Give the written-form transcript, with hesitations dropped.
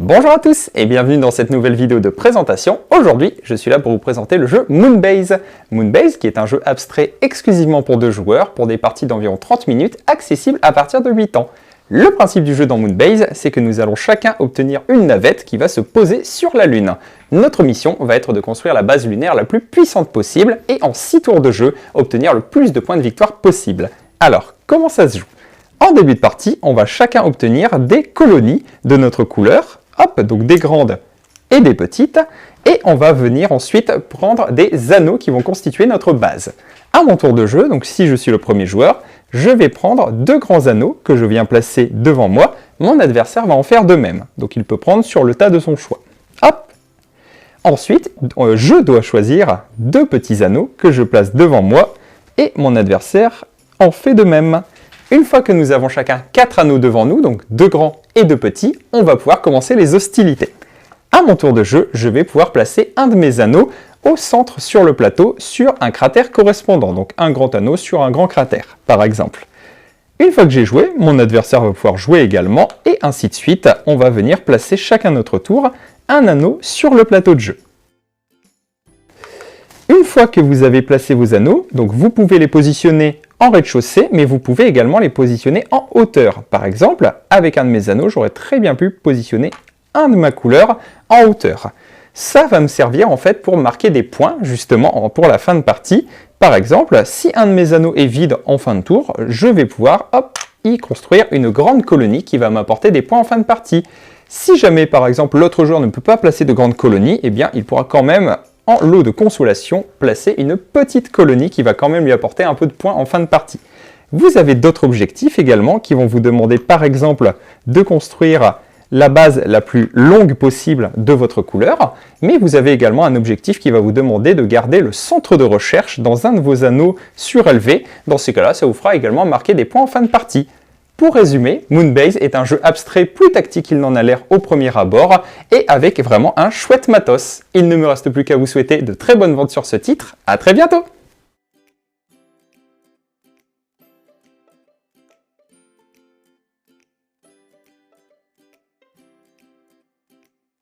Bonjour à tous et bienvenue dans cette nouvelle vidéo de présentation. Aujourd'hui, je suis là pour vous présenter le jeu Moonbase. Moonbase qui est un jeu abstrait exclusivement pour 2 joueurs pour des parties d'environ 30 minutes accessibles à partir de 8 ans. Le principe du jeu dans Moonbase, c'est que nous allons chacun obtenir une navette qui va se poser sur la Lune. Notre mission va être de construire la base lunaire la plus puissante possible et en 6 tours de jeu, obtenir le plus de points de victoire possible. Alors, comment ça se joue ? En début de partie, on va chacun obtenir des colonies de notre couleur. Hop, donc des grandes et des petites, et on va venir ensuite prendre des anneaux qui vont constituer notre base. À mon tour de jeu, donc si je suis le premier joueur, je vais prendre 2 grands anneaux que je viens placer devant moi. Mon adversaire va en faire de même, donc il peut prendre sur le tas de son choix. Hop. Ensuite, je dois choisir 2 petits anneaux que je place devant moi, et mon adversaire en fait de même. Une fois que nous avons chacun 4 anneaux devant nous, donc 2 grands et 2 petits, on va pouvoir commencer les hostilités. À mon tour de jeu, je vais pouvoir placer un de mes anneaux au centre sur le plateau, sur un cratère correspondant, donc un grand anneau sur un grand cratère, par exemple. Une fois que j'ai joué, mon adversaire va pouvoir jouer également, et ainsi de suite, on va venir placer chacun notre tour un anneau sur le plateau de jeu. Une fois que vous avez placé vos anneaux, donc vous pouvez les positionner en rez-de-chaussée, mais vous pouvez également les positionner en hauteur. Par exemple, avec un de mes anneaux, j'aurais très bien pu positionner un de ma couleur en hauteur. Ça va me servir en fait pour marquer des points, justement, pour la fin de partie. Par exemple, si un de mes anneaux est vide en fin de tour, je vais pouvoir, y construire une grande colonie qui va m'apporter des points en fin de partie. Si jamais, par exemple, l'autre joueur ne peut pas placer de grande colonie, eh bien, il pourra quand même, en lot de consolation, placer une petite colonie qui va quand même lui apporter un peu de points en fin de partie. Vous avez d'autres objectifs également qui vont vous demander par exemple de construire la base la plus longue possible de votre couleur, mais vous avez également un objectif qui va vous demander de garder le centre de recherche dans un de vos anneaux surélevés. Dans ces cas-là, ça vous fera également marquer des points en fin de partie. Pour résumer, Moonbase est un jeu abstrait plus tactique qu'il n'en a l'air au premier abord, et avec vraiment un chouette matos. Il ne me reste plus qu'à vous souhaiter de très bonnes ventes sur ce titre. À très bientôt!